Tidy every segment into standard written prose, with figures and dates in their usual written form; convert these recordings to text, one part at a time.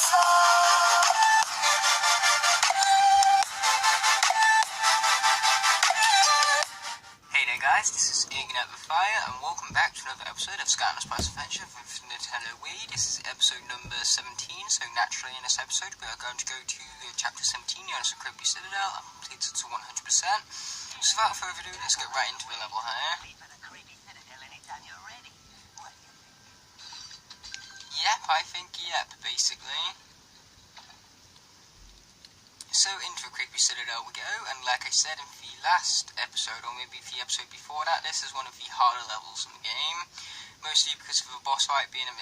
Hey there guys, this is Ignite the Fire and welcome back to another episode of Skylanders Adventure with Nintendo Wii. This is episode number 17, so naturally in this episode we are going to go to chapter 17, Jonas and Creepy Citadel, and complete it to 100%. So without further ado, let's get right into the level here. Yep, I think yep, basically. So into a Creepy Citadel we go, and like I said in the last episode, or maybe the episode before that, this is one of the harder levels in the game. Mostly because of the boss fight being at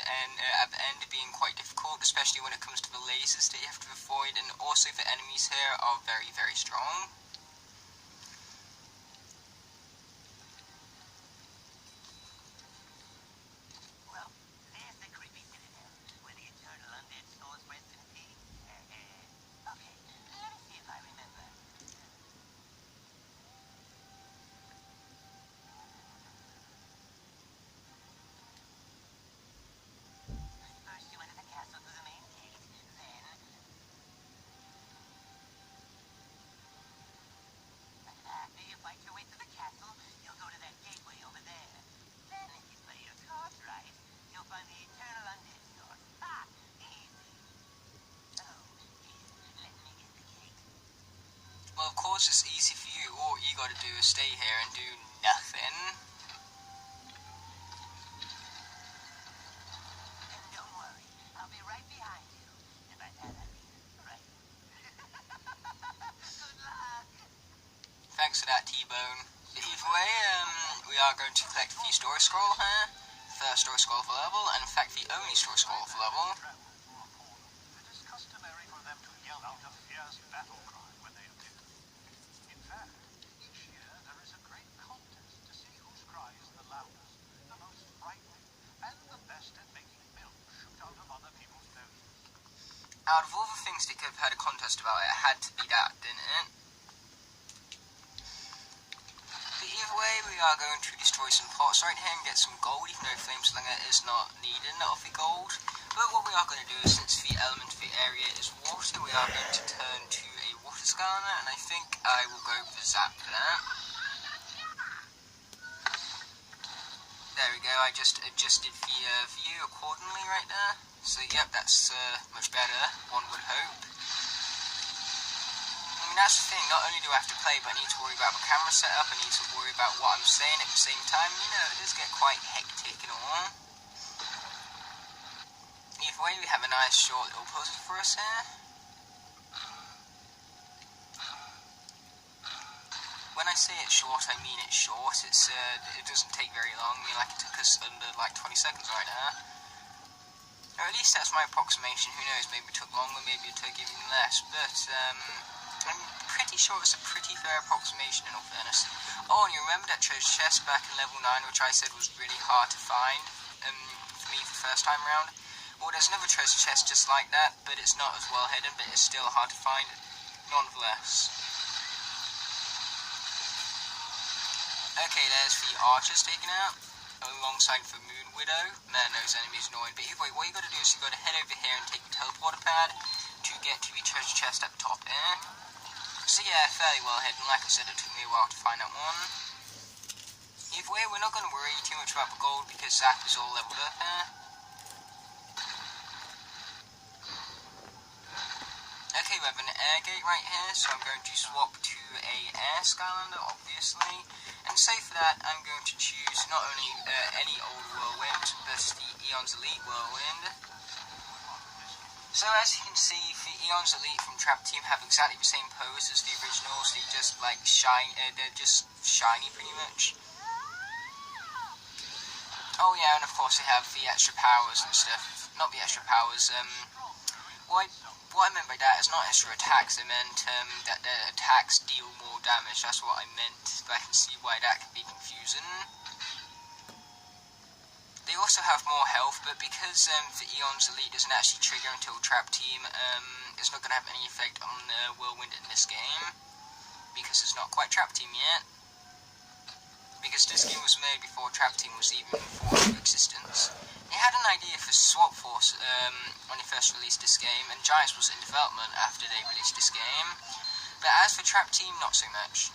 the end being quite difficult, especially when it comes to the lasers that you have to avoid, and also the enemies here are very, very strong. Well, of course it's easy for you. All you gotta do is stay here and do nothing. Don't worry, I'll be right behind you. And by that I mean right. Good luck. Thanks for that, T-Bone. But either way, we are going to collect the story scroll here. First story scroll of the level, and in fact the only story scroll of the level. It is customary for them to yell out a fierce battle cry when they appear. In fact, each year there is a great contest to see whose cry is the loudest, the most frightening, and the best at making milk shoot out of other people's noses. Out of all the things they could have had a contest about, it had to be that, didn't it? But either way, we are going to destroy some pots right here and get some gold, even though Flameslinger is not needed of the gold. But what we are going to do is, since the element of the area is water, we are going to turn to a water Skylander, and I think I will go for Zap for that. There we go, I just adjusted the view accordingly right there. So yep, that's much better, one would hope. I mean, that's the thing, not only do I have to play, but I need to worry about the camera setup, I need to worry about what I'm saying at the same time. You know, it does get quite hectic and all. Either way, we have a nice short little puzzle for us here. When I say it's short, I mean it's short. It's it doesn't take very long. I mean, like, it took us under like 20 seconds right now. Or at least that's my approximation. Who knows? Maybe it took longer. Maybe it took even less. But I'm pretty sure it's a pretty fair approximation, in all fairness. Oh, and you remember that treasure chest back in level 9, which I said was really hard to find for me the first time round? Well, there's another treasure chest just like that, but it's not as well hidden, but it's still hard to find nonetheless. Okay, there's the archers taken out, alongside the Moon Widow. Man, those enemies annoying. But either way, what you gotta do is you gotta head over here and take the teleporter pad to get to the treasure chest at the top here. So yeah, fairly well hidden. Like I said, it took me a while to find that one. Either way, we're not gonna worry too much about the gold because Zap is all leveled up here. Okay, we have an air gate right here, so I'm going to swap to a air Skylander, obviously. And so for that, I'm going to choose not only any old whirlwind, but the Eon's Elite whirlwind. So as you can see, the Eon's Elite from Trap Team have exactly the same pose as the originals. They just like shine, they're just shiny pretty much. Oh yeah, and of course they have the extra powers and stuff. Not the extra powers, what I meant by that is not extra attacks, I meant that their attacks deal more damage, that's what I meant, but I can see why that can be confusing. They also have more health, but because the Eon's Elite doesn't actually trigger until Trap Team, it's not going to have any effect on Whirlwind in this game, because it's not quite Trap Team yet. because this game was made before Trap Team was even thought into existence. They had an idea for Swap Force when they first released this game, and Giants was in development after they released this game. But as for Trap Team, not so much.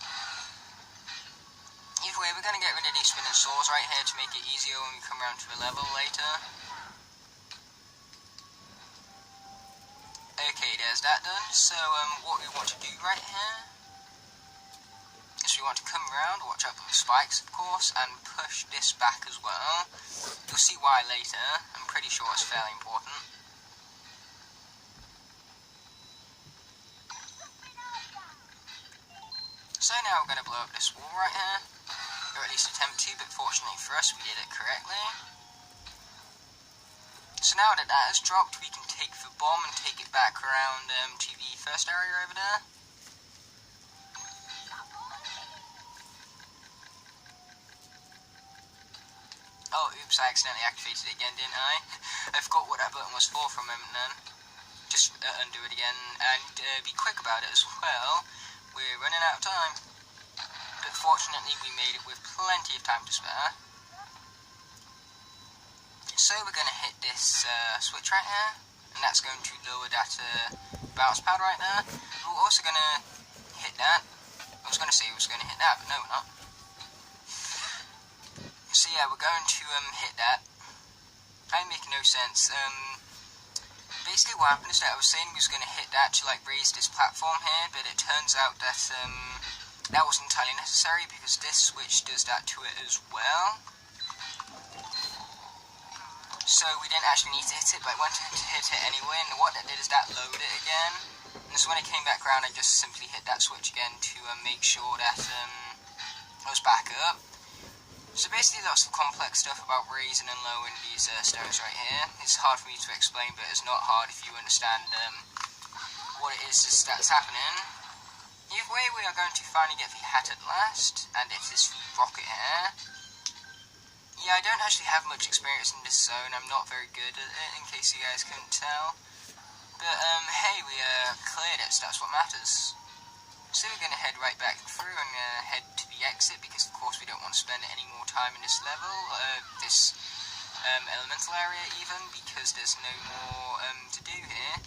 Either way, we're going to get rid of these spinning saws right here to make it easier when we come around to the level later. Okay, there's that done. So, what we want to do right here is we want to come around, watch out for the spikes, of course, and push this back as well. You'll see why later. I'm pretty sure it's fairly important. So now we're going to blow up this wall right here. Or at least attempt to, but fortunately for us, we did it correctly. So now that that has dropped, we can take the bomb and take it back around to the first area over there. Oh, oops, I accidentally activated it again, didn't I? I forgot what that button was for a moment then. Just undo it again, and be quick about it as well. We're running out of time. But fortunately, we made it with plenty of time to spare. So we're going to hit this switch right here, and that's going to lower that bounce pad right there. We're also going to hit that. I was going to say we was going to hit that, but no, we're not. So yeah, we're going to hit that. That make no sense. Basically what happened is that I was saying we was going to hit that to like raise this platform here, but it turns out that that wasn't entirely necessary because this switch does that to it as well. So we didn't actually need to hit it, but I wanted to hit it anyway, and what that did is that lowered it again. And so when it came back around, I just simply hit that switch again to make sure that it was back up. So basically lots of complex stuff about raising and lowering these stones right here. It's hard for me to explain, but it's not hard if you understand what it is that's happening. Either way, we are going to finally get the hat at last, and it is the rocket here. Yeah, I don't actually have much experience in this zone. I'm not very good at it, in case you guys couldn't tell. But hey, we cleared it, so that's what matters. So we're going to head right back through and head to the exit, because of course we don't want to spend any more time in this level, this elemental area even, because there's no more to do here.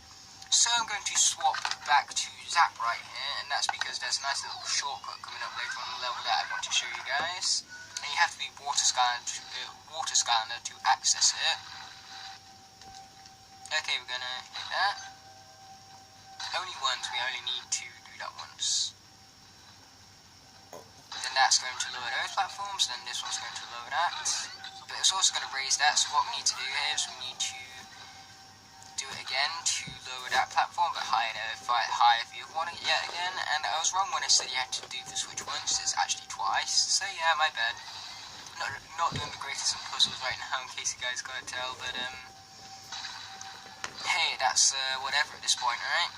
So I'm going to swap back to Zap right here, and that's because there's a nice little shortcut coming up later on the level that I want to show you guys. And you have to be water Skylander to access it. Okay, we're going to hit that. Only once, we only need to do that once. Then that's going to lower those platforms, then this one's going to lower that. But it's also going to raise that, so what we need to do here is we need to do it again to lower that platform, but higher if you want it yet again. And I was wrong when I said you had to do the switch once, it's actually twice. So yeah, my bad. Not doing the greatest of puzzles right now, in case you guys can't tell, but hey, that's whatever at this point, alright?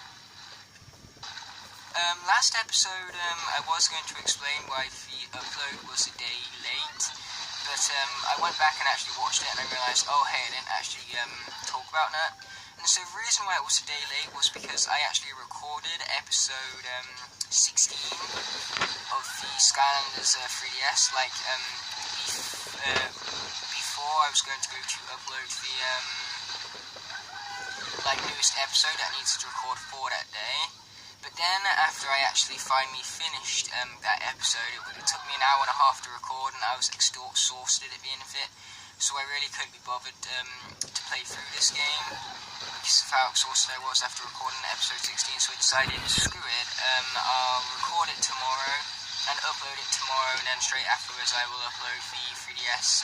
Last episode, I was going to explain why the upload was a day late, but I went back and actually watched it and I realised, oh hey, I didn't actually talk about that. And so the reason why it was a day late was because I actually recorded episode 16 of the Skylanders 3DS, like before I was going to go to upload the newest episode that I needed to record for that day. But then, after I actually finally finished that episode, it took me an hour and a half to record, and I was exhausted at the end of it, so I really couldn't be bothered to play through this game, because of how exhausted I was after recording episode 16, so I decided, screw it, I'll record it tomorrow, and upload it tomorrow, and then straight afterwards I will upload the 3DS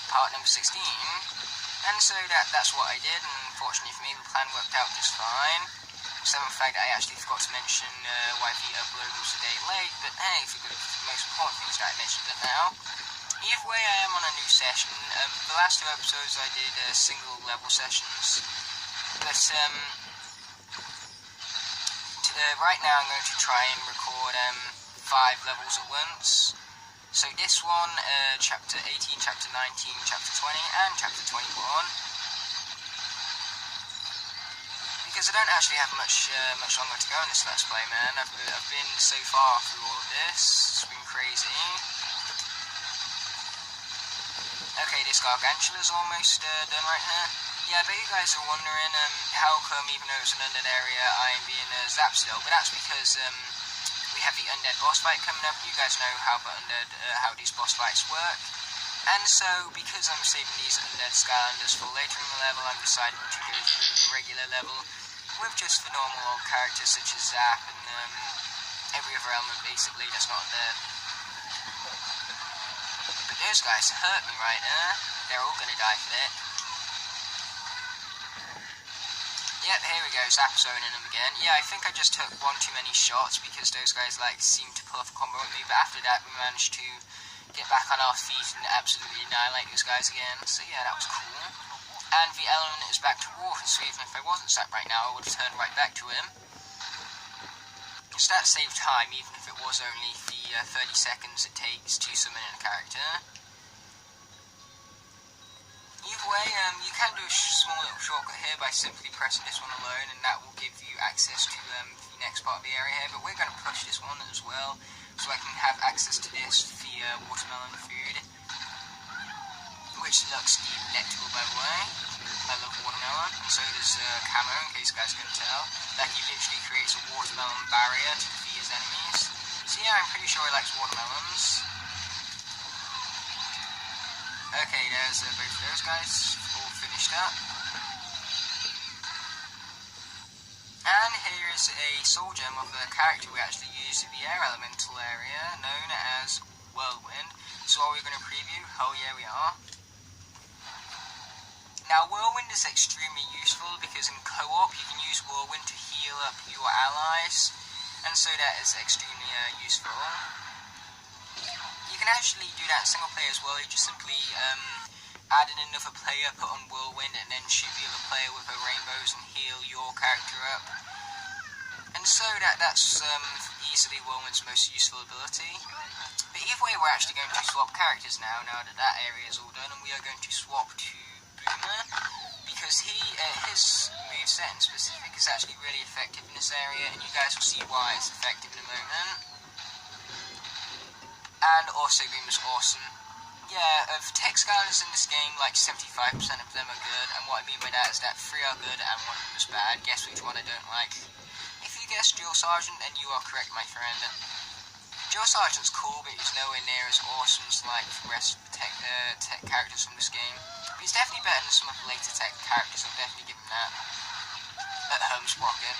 part number 16, and so that's what I did, and fortunately for me, the plan worked out just fine. Except for the fact that I actually forgot to mention why the upload was a day late, but hey, forgot the most important things that I mentioned it now. Either way, I am on a new session. The last two episodes I did single level sessions, but right now I'm going to try and record 5 levels at once. So this one, chapter 18, chapter 19, chapter 20, and chapter 21. because I don't actually have much longer to go in this Let's Play, man. I've been so far through all of this. It's been crazy. Okay, this Gargantula's almost done right here. Yeah, I bet you guys are wondering how come, even though it's an undead area, I'm being zapped still. But that's because we have the undead boss fight coming up. You guys know how these boss fights work. And so, because I'm saving these undead Skylanders for later in the level, I'm deciding to go through the regular level with just the normal old characters such as Zap and every other element basically that's not undead. But those guys hurt me right there. They're all gonna die for that. Yep, here we go, Zap zoning them again. Yeah, I think I just took one too many shots because those guys seemed to pull off a combo with me, but after that we managed to get back on our feet and absolutely annihilate those guys again. So yeah, that was cool. And the element is back to water, so even if I wasn't Zap right now, I would have turned right back to him. So that saved time, even if it was only the 30 seconds it takes to summon in a character. Either way, you can do a small little shortcut here by simply pressing this one alone, and that will give you access to the next part of the area here, but we're going to push this one as well, so I can have access to this, the watermelon food, which looks delectable by the way. I love watermelon, and so does Camo, in case you guys can tell. That he literally creates a watermelon barrier to defeat his enemies. So yeah, I'm pretty sure he likes watermelons. Okay, there's both of those guys all finished up. And here is a soul gem of the character we actually used in the air elemental area, known as Whirlwind. So are we going to preview? Hell yeah, we are. Now, Whirlwind is extremely useful because in co-op you can use Whirlwind to heal up your allies, and so that is extremely useful. You can actually do that in single player as well. You just simply add in another player, put on Whirlwind, and then shoot the other player with her rainbows and heal your character up. And so that's easily Whirlwind's most useful ability. But either way, we're actually going to swap characters now that that area is all done, and we are going to swap to Boomer, because his moveset in specific is actually really effective in this area, and you guys will see why it's effective in a moment. And also Boomer's awesome. Yeah, of tech Skylanders in this game, 75% of them are good, and what I mean by that is that 3 are good and 1 of them is bad. Guess which one I don't like. If you guessed Drill Sergeant, then you are correct, my friend. Drill Sergeant's cool, but he's nowhere near as awesome as the rest of the tech characters from this game. But he's definitely better than some of the later tech characters, I'll definitely give him that. At home, Sprocket.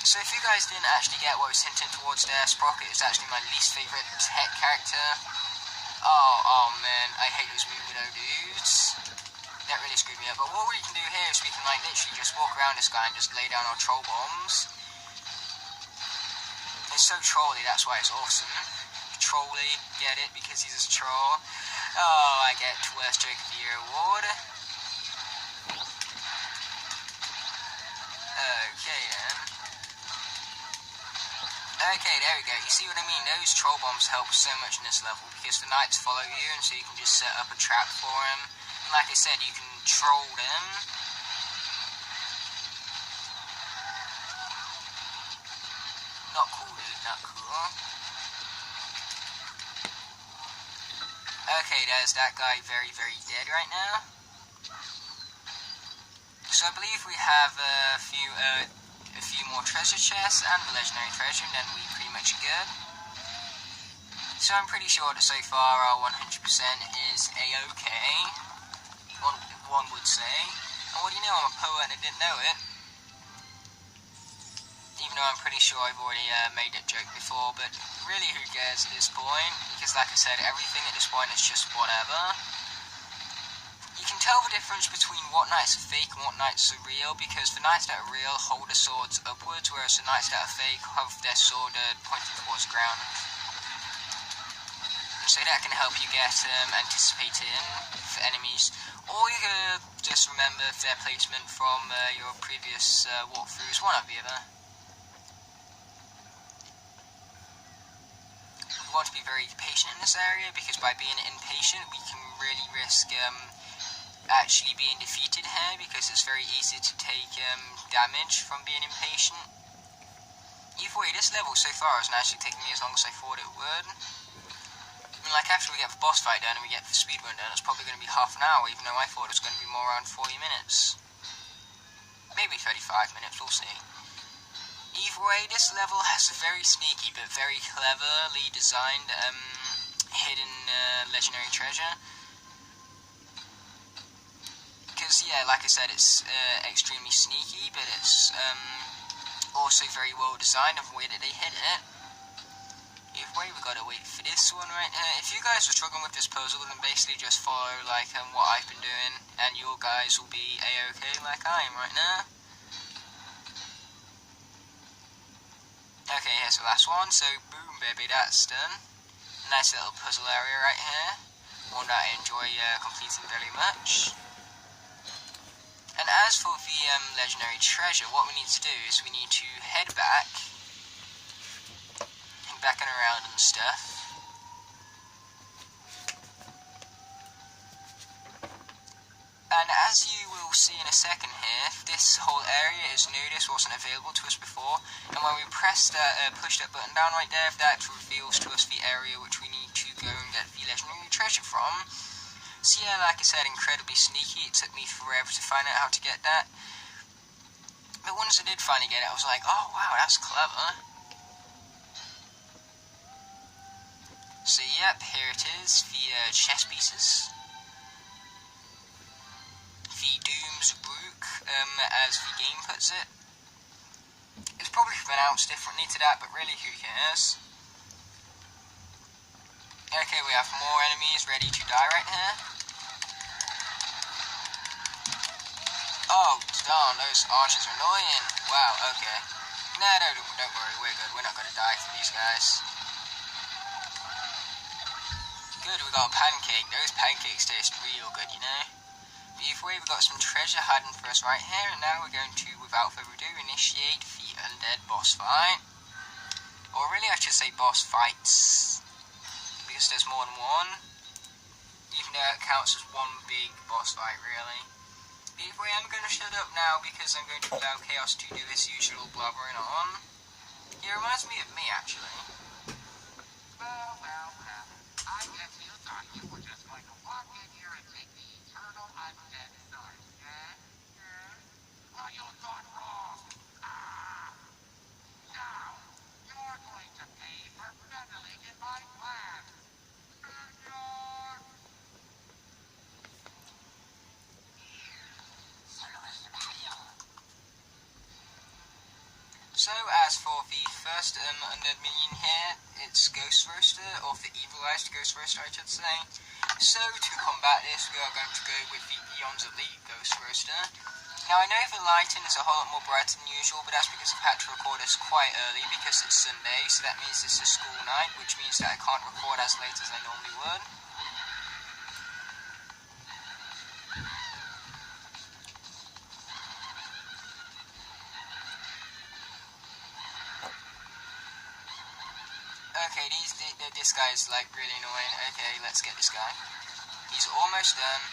So if you guys didn't actually get what I was hinting towards there, Sprocket is actually my least favourite tech character. Oh man, I hate those Moon Widow dudes. That really screwed me up. But what we can do here is we can literally just walk around this guy and just lay down our troll bombs. It's so trolly, that's why it's awesome. Trolly, get it? Because he's a troll. Oh, I get Worst Joke of the Year award. Okay then. Okay, there we go. You see what I mean? Those troll bombs help so much in this level because the knights follow you, and so you can just set up a trap for them. And like I said, you can troll them. Not cool, dude. Not cool. Okay, there's that guy very, very dead right now. So I believe we have a few more treasure chests and the legendary treasure, and then we pretty much are good. So I'm pretty sure that so far our 100% is a-OK, one would say. And what do you know, I'm a poet and I didn't know it. Even though I'm pretty sure I've already made that joke before, but really who cares at this point, because like I said, everything at this point is just whatever. You can tell the difference between what knights are fake and what knights are real, because the knights that are real hold their swords upwards, whereas the knights that are fake have their sword pointing towards the ground. And so that can help you get anticipated for enemies, or you can just remember their placement from your previous walkthroughs, one or the other. We want to be very patient in this area, because by being impatient we can really risk actually being defeated here, because it's very easy to take damage from being impatient. Either way, this level so far hasn't actually taken me as long as I thought it would. I mean, like, after we get the boss fight done and we get the speedrun done, it's probably going to be half an hour, even though I thought it was going to be more around 40 minutes. Maybe 35 minutes, we'll see. Either way, this level has a very sneaky but very cleverly designed hidden legendary treasure. Because, yeah, like I said, it's extremely sneaky, but it's also very well designed of the way that they hid it. Either way, we gotta wait for this one right here. If you guys are struggling with this puzzle, then basically just follow like what I've been doing, and your guys will be a-okay like I am right now. Okay, here's the last one. So boom, baby, that's done. Nice little puzzle area right here. One that I enjoy completing very much. And as for the legendary treasure, what we need to do is we need to head back and around and stuff. And as you will see in a second here, this whole area is new. This wasn't available to us before. And when we press that, push that button down right there, that reveals to us the area which we need to go and get the legendary treasure from. So yeah, like I said, incredibly sneaky. It took me forever to find out how to get that. But once I did finally get it, I was like, oh wow, that's clever. So yep, here it is, the chess pieces. The Doom's Rook, as the game puts it. It's probably pronounced differently to that, but really who cares? Okay, we have more enemies ready to die right here. Oh, darn, those archers are annoying. Wow, okay. No, don't worry, we're good. We're not going to die for these guys. Good, we got a pancake. Those pancakes taste real good, you know? But either way, we've got some treasure hiding for us right here, and now we're going to, without further ado, initiate the undead boss fight. Or really, I should say boss fights, because there's more than one, even though it counts as one big boss fight, really. But either way, I'm going to shut up now, because I'm going to allow Chaos to do his usual blubbering on. He reminds me of me, actually. Well, I guess you thought you were just going to walk in here and take the eternal undead sword, eh? Well, you thought wrong. Now, you're going to pay for meddling in my plans. So, as for the first undead minion here, it's Ghost Roaster, or the Evilized Ghost Roaster, I should say. So, to combat this, we are going to go with the Eon's Elite Ghost Roaster. Now, I know the lighting is a whole lot more brighter than usual, but that's because I've had to record this quite early, because it's Sunday, so that means it's a school night, which means that I can't record as late as I normally would. Okay, this guy is like really annoying. Okay, let's get this guy. He's almost done.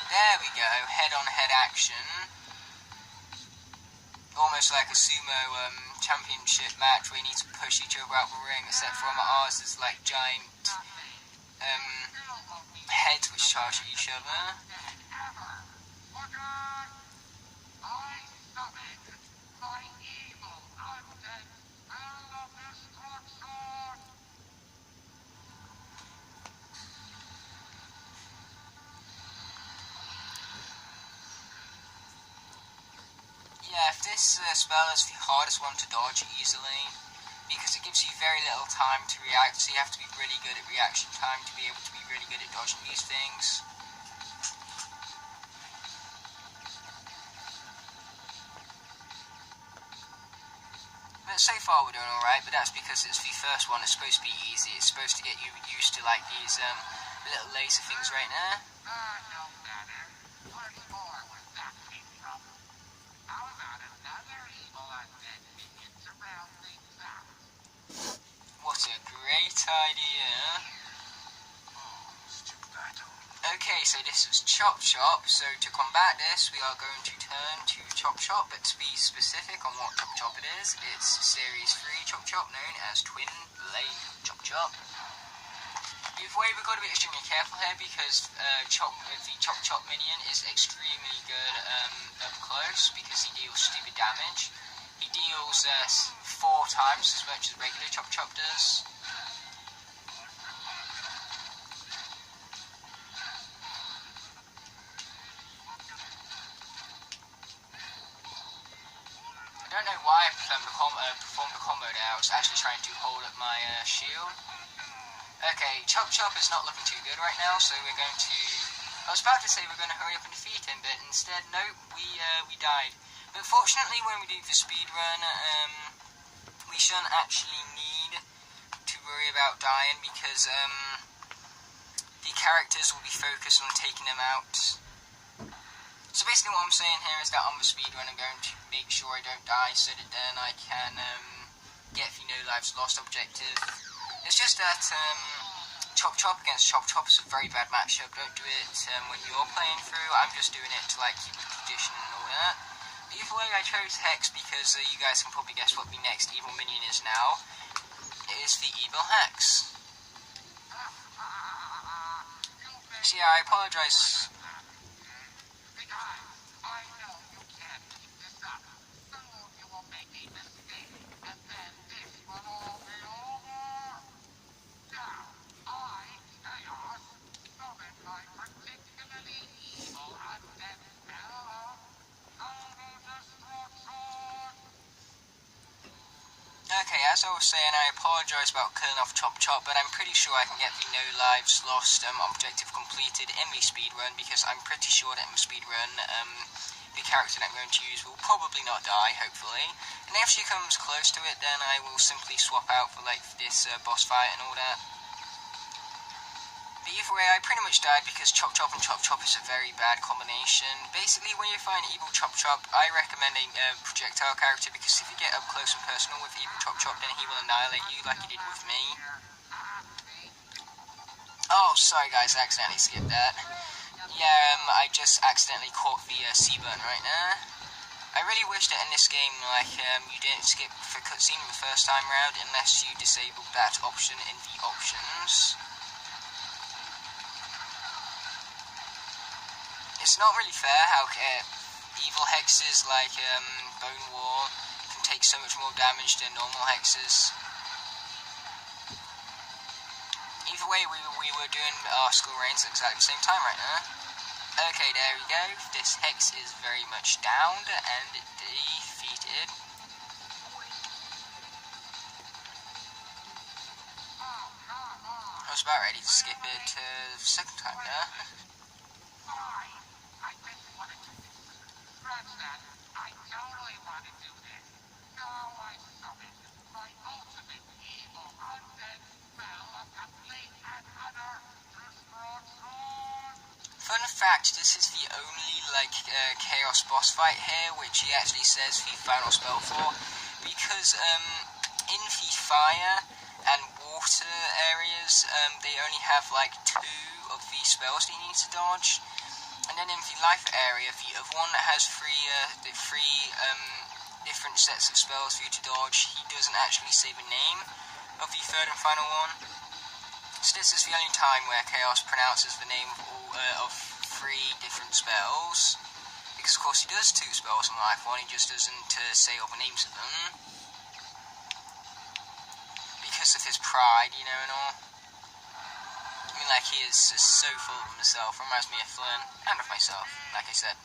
There we go, head-on-head action. Almost like a sumo championship match where you need to push each other out the ring, except for ours is like giant heads which charge at each other. Yeah, if this spell is the hardest one to dodge easily, because it gives you very little time to react, so you have to be really good at reaction time to be able to be really good at dodging these things. But so far we're doing alright, but that's because it's the first one. It's supposed to be easy. It's supposed to get you used to like these little laser things right now. What a great idea. Okay, Okay, so this is Chop Chop. So to combat this, we are going to turn to Chop Chop, but to be specific on what Chop Chop it is, it's Series 3 Chop Chop, known as Twin Blade Chop Chop. Either way, we've got to be extremely careful here because the Chop Chop minion is extremely good up close because he deals stupid damage. He deals 4 times as much as regular Chop Chop does. I don't know why I performed the combo there. I was actually trying to hold up my shield. Okay, Chop Chop is not looking too good right now, so we're going to... I was about to say we're going to hurry up and defeat him, but instead, nope, we died. But fortunately, when we do the speed run, we shouldn't actually need to worry about dying because the characters will be focused on taking them out. So basically what I'm saying here is that on the speedrun I'm going to make sure I don't die so that then I can get the no lives lost objective. It's just that Chop Chop against Chop Chop is a very bad matchup. Don't do it when you're playing through. I'm just doing it to like keep the condition and all that. But either way, I chose Hex because you guys can probably guess what the next evil minion is now. It is the Evil Hex. So yeah, I apologise. Okay, as I was saying, I apologise about killing off Chop Chop, but I'm pretty sure I can get the no lives lost objective completed in the speedrun, because I'm pretty sure that in the speedrun, the character that I'm going to use will probably not die, hopefully. And if she comes close to it, then I will simply swap out for like this boss fight and all that. But either way, I pretty much died because Chop Chop and Chop Chop is a very bad combination. Basically, when you find evil Chop Chop, I recommend a projectile character, because if you get up close and personal with evil Chop Chop, then he will annihilate you like he did with me. Oh, sorry guys, I accidentally skipped that. Yeah, I just accidentally caught the C-burn right there. I really wish that in this game, like, you didn't skip the cutscene the first time round unless you disabled that option in the options. It's not really fair how evil hexes like Bone Wall can take so much more damage than normal hexes. Either way, we were doing our school reigns at exactly the same time right now. Okay, there we go. This hex is very much downed and defeated. I was about ready to skip it the second time there. Fun fact, this is the only like chaos boss fight here which he actually says the final spell for, because in the fire and water areas they only have like 2 of the spells that you need to dodge, and then in the life area the other one that has 3 different sets of spells for you to dodge. He doesn't actually say the name of the third and final one. So this is the only time where Chaos pronounces the name of 3 different spells, because of course he does 2 spells in Life 1, he just doesn't say all the names of them, because of his pride, you know, and all. I mean, like, he is so full of himself, reminds me of Flynn, and of myself, like I said.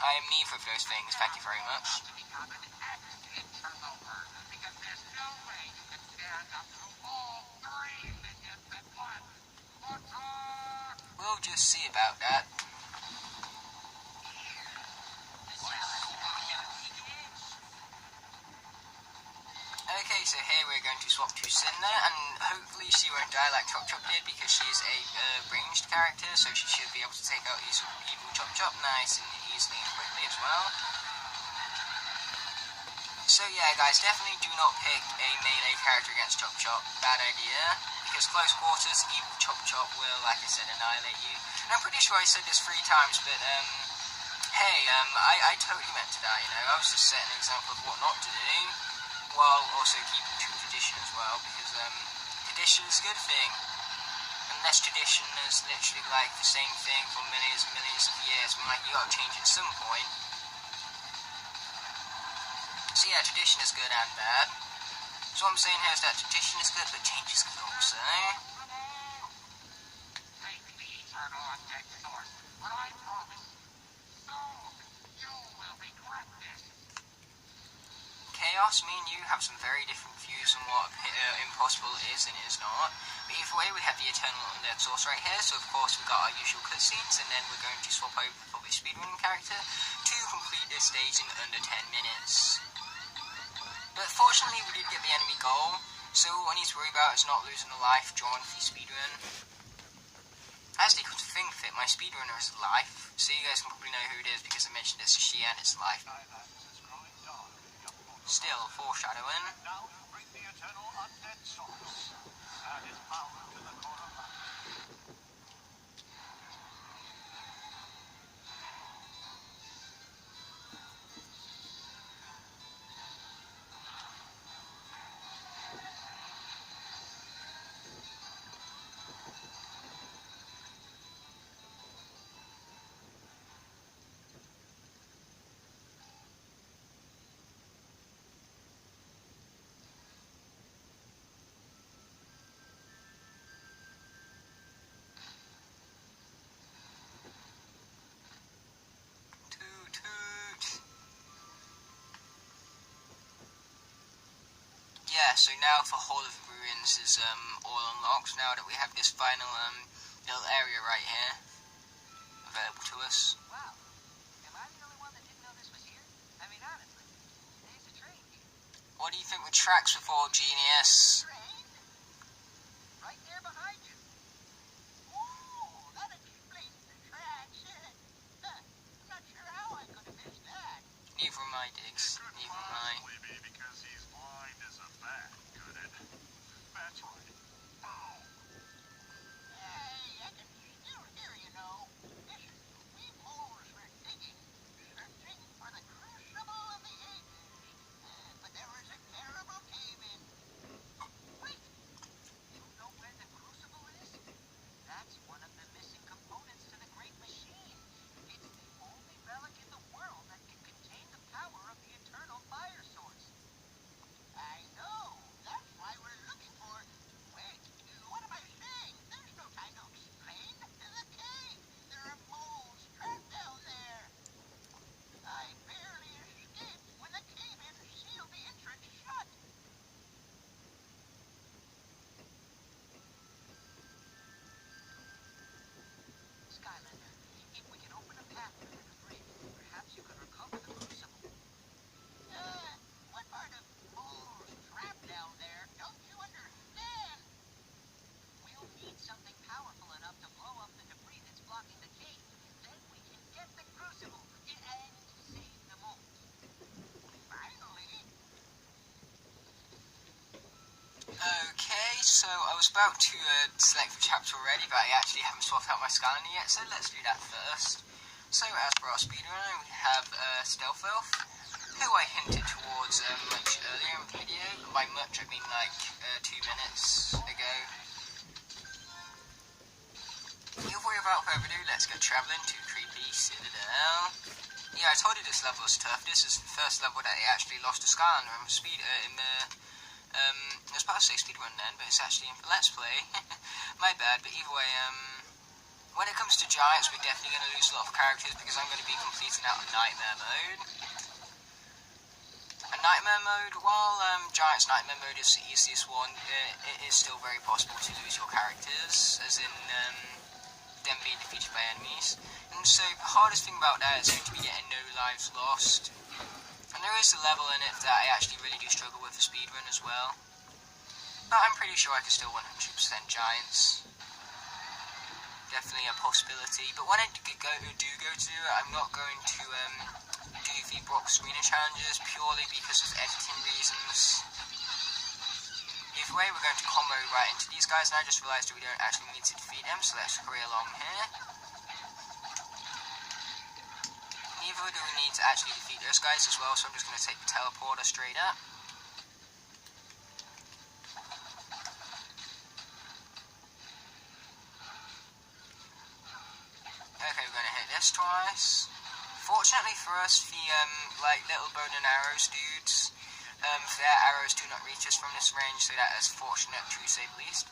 I am neither of those things, thank you very much. We'll just see about that. Okay, so here we're going to swap to Cinder, and hopefully she won't die like Chop Chop did, because she's a ranged character, so she should be able to take out evil Chop Chop nice and easily and quickly as well. So yeah, guys, definitely do not pick a melee character against Chop Chop. Bad idea. Because close quarters, evil Chop Chop will, like I said, annihilate you. And I'm pretty sure I said this 3 times, but hey, I totally meant to die, you know. I was just setting an example of what not to do, while also keeping true tradition as well, because tradition is a good thing. Unless tradition is literally like the same thing for millions and millions of years, but like you gotta change it at some point. So yeah, tradition is good and bad. So what I'm saying here is that tradition is good, but change is good also. Take the eternal undead source, but I promise, soon you will regret this. Chaos, me and you have some very different views on what impossible is and is not. But either way, we have the eternal undead source right here, so of course we've got our usual cutscenes, and then we're going to swap over for the speedrunning character to complete this stage in under 10 minutes. But fortunately, we did get the enemy goal, so all I need to worry about is not losing a life during the speedrun. Actually, come to think of it, my speedrunner is life, so you guys can probably know who it is because I mentioned it's she and it's life. Skylanders is growing dark, young mortal. Still, foreshadowing. Now you bring the eternal undead source. Add its power to the core of life. Toot toot. Yeah, so now for Hall of Ruins is all unlocked now that we have this final little area right here available to us. Wow. Am I the only one that didn't know this was here? I mean, honestly, there's a train here. What do you think the tracks were for, genius? Train? Right there behind you. Ooh, that explains the tracks. I'm not sure how I could have missed that. Neither am I, Diggs. Neither am I. Possibly be because he's blind as a bat, could it? That's right. Boom! Hey, I can still hear you know. Listen, we moles were digging, searching for the crucible of the ages. But there was a terrible cave-in. Wait, you know where the crucible is? That's one of the missing components to the Great Machine. It's the only relic in the world that can contain the power of the eternal fire source. I know. That's why we're looking for... Wait, what am I saying? There's no time to explain. The cave. There are moles trapped down there. I barely escaped when the cave-in sealed the entrance shut. Skylander, if we can open a path through the debris, perhaps you could recover the crucible. What part of moles trapped down there don't you understand? We'll need something powerful enough to blow up the debris that's blocking the cave. Then we can get the crucible and save the moles. Finally. Okay, so I was about to select the chapter already, but I actually haven't swapped out my Skylander yet, so let's do that first. So as for our speedrunner, we have Stealth Elf, who I hinted towards much earlier in the video. By much, I mean like 2 minutes ago. Without further ado, let's go travelling to creepy Citadel. Yeah, I told you this level was tough. This is the first level that I actually lost to Skylander in the I was about to say speedrun then, but it's actually in the Let's Play. My bad, but either way, when it comes to Giants, we're definitely going to lose a lot of characters because I'm going to be completing out of Nightmare Mode. And Nightmare Mode, while Giants Nightmare Mode is the easiest one, it is still very possible to lose your characters, as in them being defeated by enemies. And so the hardest thing about that is going to be getting no lives lost. And there is a level in it that I actually really do struggle with for speedrun as well. But I'm pretty sure I can still 100% Giants. Definitely a possibility. But when I do go to it, I'm not going to do defeat Brock's arena challenges purely because of editing reasons. Either way, we're going to combo right into these guys, and I just realised that we don't actually need to defeat them, so let's hurry along here. Neither do we need to actually defeat those guys as well, so I'm just going to take the teleporter straight up. Okay, we're going to hit this twice. Fortunately for us, the like little bow and arrows dudes, their arrows do not reach us from this range, so that is fortunate to say the least.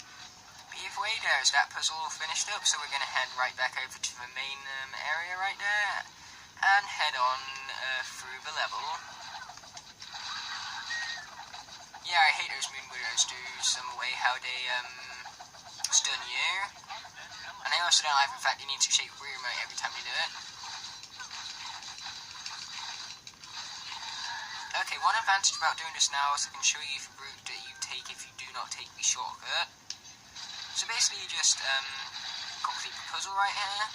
But either way, there's that puzzle all finished up, so we're going to head right back over to the main area right there, and head on through the level. Yeah, I hate those Moon Widows dudes, the way how they stun you. And I also don't like the fact you need to shake the remote every time you do it. Okay, one advantage about doing this now is I can show you the route that you take if you do not take the shortcut. So basically you just complete the puzzle right here.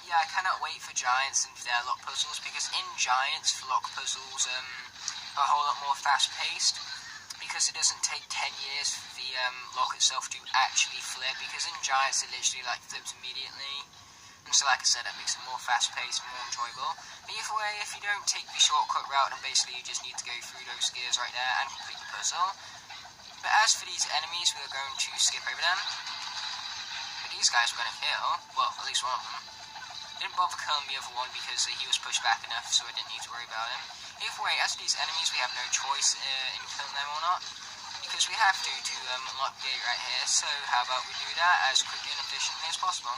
Yeah, I cannot wait for Giants and for their lock puzzles, because in Giants, the lock puzzles are a whole lot more fast-paced, because it doesn't take 10 years for the lock itself to actually flip, because in Giants it literally like flips immediately, and so like I said, that makes it more fast-paced and more enjoyable. But either way, if you don't take the shortcut route, then basically you just need to go through those gears right there and complete the puzzle. But as for these enemies, we are going to skip over them. But these guys we're going to kill, well, at least one of them. Didn't bother killing the other one because he was pushed back enough, so I didn't need to worry about him. Either way, as these enemies, we have no choice in killing them or not, because we have to unlock the gate right here, so how about we do that as quickly and efficiently as possible.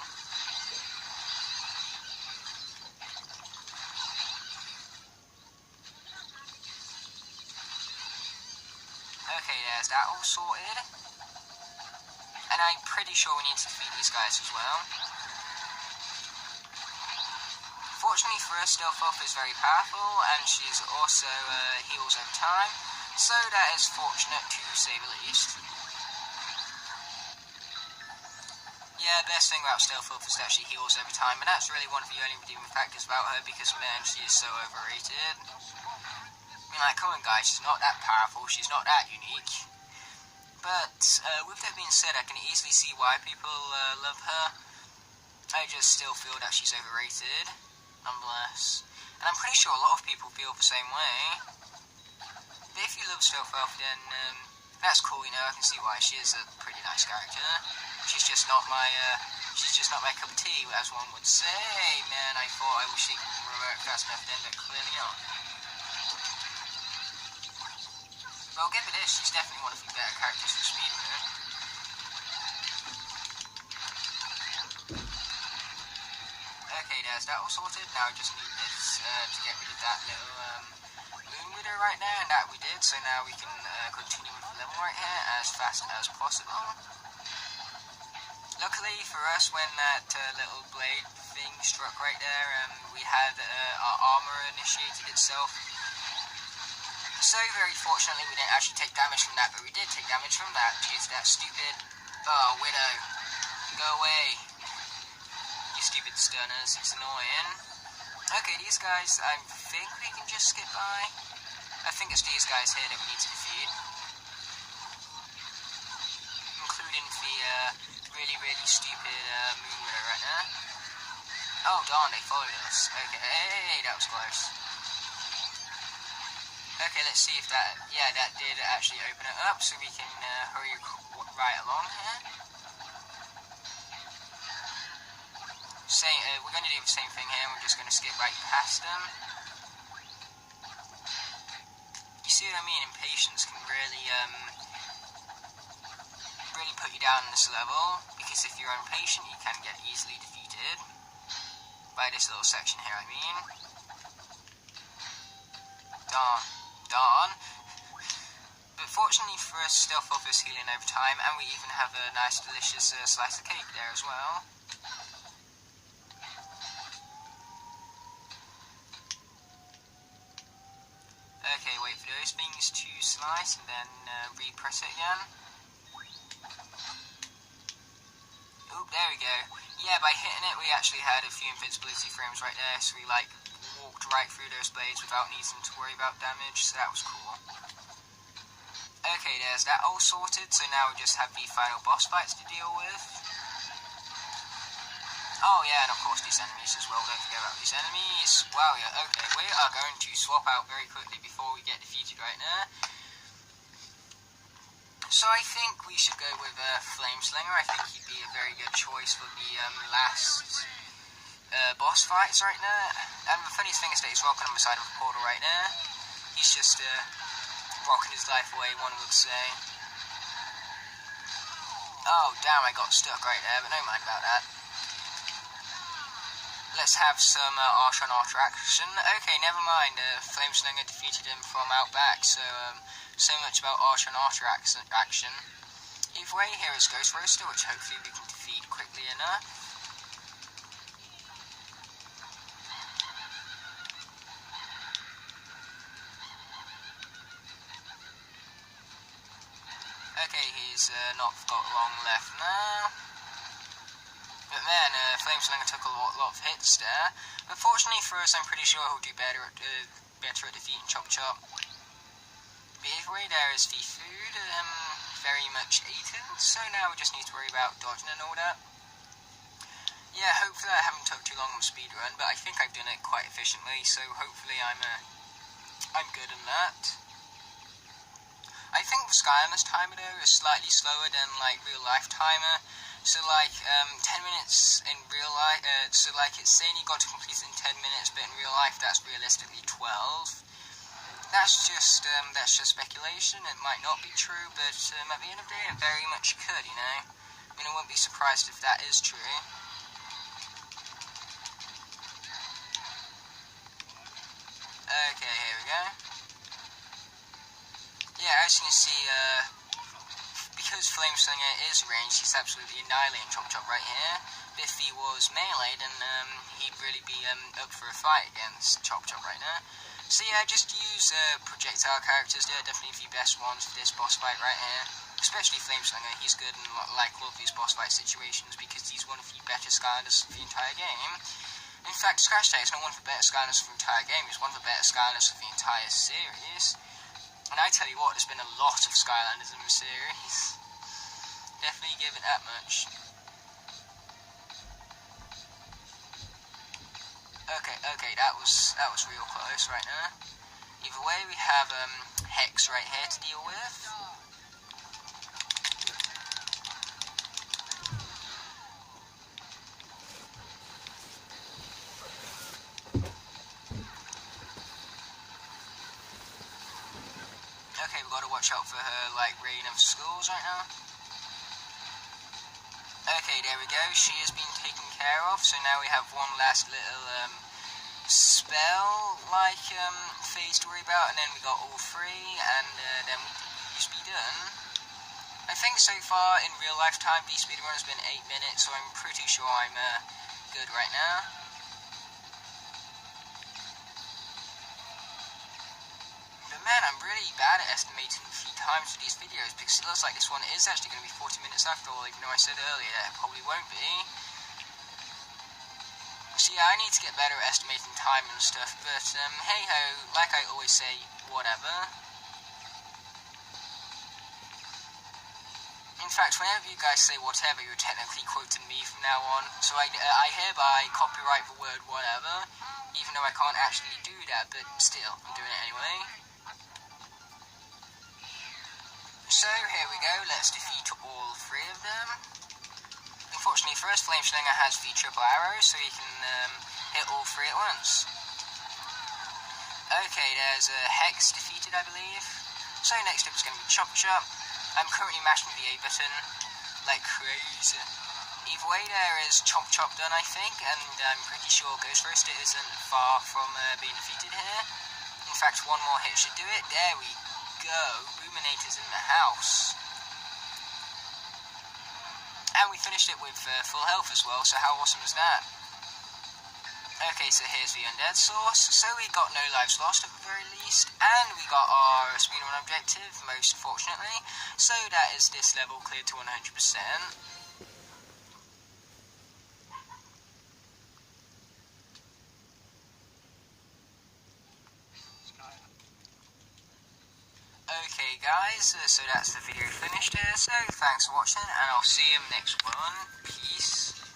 Okay, there's that all sorted. And I'm pretty sure we need to defeat these guys as well. Fortunately for us, Stealth Elf is very powerful, and she's also heals over time, so that is fortunate to say the least. Yeah, best thing about Stealth Elf is that she heals over time, and that's really one of the only redeeming factors about her, because man, she is so overrated. I mean, like, come on guys, she's not that powerful, she's not that unique. But, with that being said, I can easily see why people love her. I just still feel that she's overrated, nonetheless. And I'm pretty sure a lot of people feel the same way. But if you love Stealth Elf, then that's cool, you know, I can see why. She is a pretty nice character. She's just not my cup of tea, as one would say. Man, I thought I was shaking the remote fast enough then, but clearly not. Well, give it this, she's definitely one of the better characters for speedrun. Okay, there's that all sorted. Now I just need this to get rid of that little Moon Widow right there, and that we did, so now we can continue with the level right here as fast as possible. Luckily for us, when that little blade thing struck right there, we had our armor initiated itself. So very fortunately we didn't actually take damage from that, but we did take damage from that due to that stupid Widow. Go away. You stupid stunners, it's annoying. Okay, these guys, I think we can just skip by. I think it's these guys here that we need to defeat. Including the really, really stupid Moon Widow right there. Oh darn, they followed us. Okay, hey, that was close. Okay, let's see if that, yeah, that did actually open it up, so we can hurry right along here. We're going to do the same thing here, we're just going to skip right past them. You see what I mean? Impatience can really, really put you down in this level, because if you're impatient, you can get easily defeated. By this little section here, I mean. Darn. But fortunately for us, Stealth Elf is healing over time, and we even have a nice delicious slice of cake there as well. Okay, wait for those things to slide. nice, and then repress it again. Oop, there we go. Yeah, by hitting it, we actually had a few invincibility frames right there, so we, like, walked right through those blades without needing to worry about damage, so that was cool. Okay, there's that all sorted, so now we just have the final boss fights to deal with. Oh yeah, and of course these enemies as well, don't forget about these enemies. Wow, yeah, okay, we are going to swap out very quickly before we get defeated right now. So I think we should go with Flameslinger. I think he'd be a very good choice for the last boss fights right now. And the funniest thing is that he's rocking on the side of a portal right now. He's just rocking his life away, one would say. Oh damn, I got stuck right there, but no mind about that. Let's have some archer on archer action. Okay, never mind. Flameslinger defeated him from out back, so much about archer and archer action. Either way, here is Ghost Roaster, which hopefully we can defeat quickly enough. Okay, he's not got long left now. But man, Flameslinger took a lot of hits there. Unfortunately for us, I'm pretty sure he'll do better at defeating Chop Chop. But either way, there is the food, very much eaten, so now we just need to worry about dodging and all that. Yeah, hopefully I haven't took too long on the speedrun, but I think I've done it quite efficiently, so hopefully I'm good in that. I think the Skylanders timer though is slightly slower than like real life timer. So like 10 minutes in real life, so like it's saying you got to complete it in 10 minutes, but in real life that's realistically 12. That's just speculation. It might not be true, but at the end of the day, it very much could, you know. I mean, I wouldn't be surprised if that is true. Okay, here we go. Yeah, as you can see, because Flameslinger is ranged, he's absolutely annihilating Chop Chop right here. If he was melee, then he'd really be up for a fight against Chop Chop right now. So yeah, just use projectile characters. They're definitely the best ones for this boss fight right here. Especially Flameslinger, he's good in like all of these boss fight situations because he's one of the better Skylanders for the entire game. In fact, Scratch Tag is not one of the better Skylanders for the entire game, he's one of the better Skylanders for the entire series. And I tell you what, there's been a lot of Skylanders in the series. Definitely give it that much. Okay, that was real close right now. Either way, we have Hex right here to deal with. Okay, we've got to watch out for her, like, rain of schools right now. Okay, there we go. She has been taken care of, so now we have one last little, spell, like, phase to worry about, and then we got all three, and then we should be done. I think so far, in real life time, the speedrun has been 8 minutes, so I'm pretty sure I'm, good right now. Man, I'm really bad at estimating the times for these videos because it looks like this one is actually going to be 40 minutes after all, even though I said earlier that it probably won't be. So yeah, I need to get better at estimating time and stuff, but hey ho, like I always say, whatever. In fact, whenever you guys say whatever, you're technically quoting me from now on, so I hereby copyright the word whatever, even though I can't actually do that, but still, I'm doing it anyway. So, here we go, let's defeat all three of them. Unfortunately for us, Flameslinger has the triple arrow, so he can hit all three at once. Okay, there's a Hex defeated, I believe. So next up is going to be Chop Chop. I'm currently mashing the A button like crazy. Either way, there is Chop Chop done, I think, and I'm pretty sure Ghost Roaster isn't far from being defeated here. In fact, one more hit should do it. There we go. Boominator's in the house. And we finished it with full health as well, so how awesome is that? Okay, so here's the undead source. So we got no lives lost at the very least, and we got our speedrun objective, most fortunately. So that is this level cleared to 100%. Okay guys, so that's the video finished here. So thanks for watching, and I'll see you in the next one. Peace.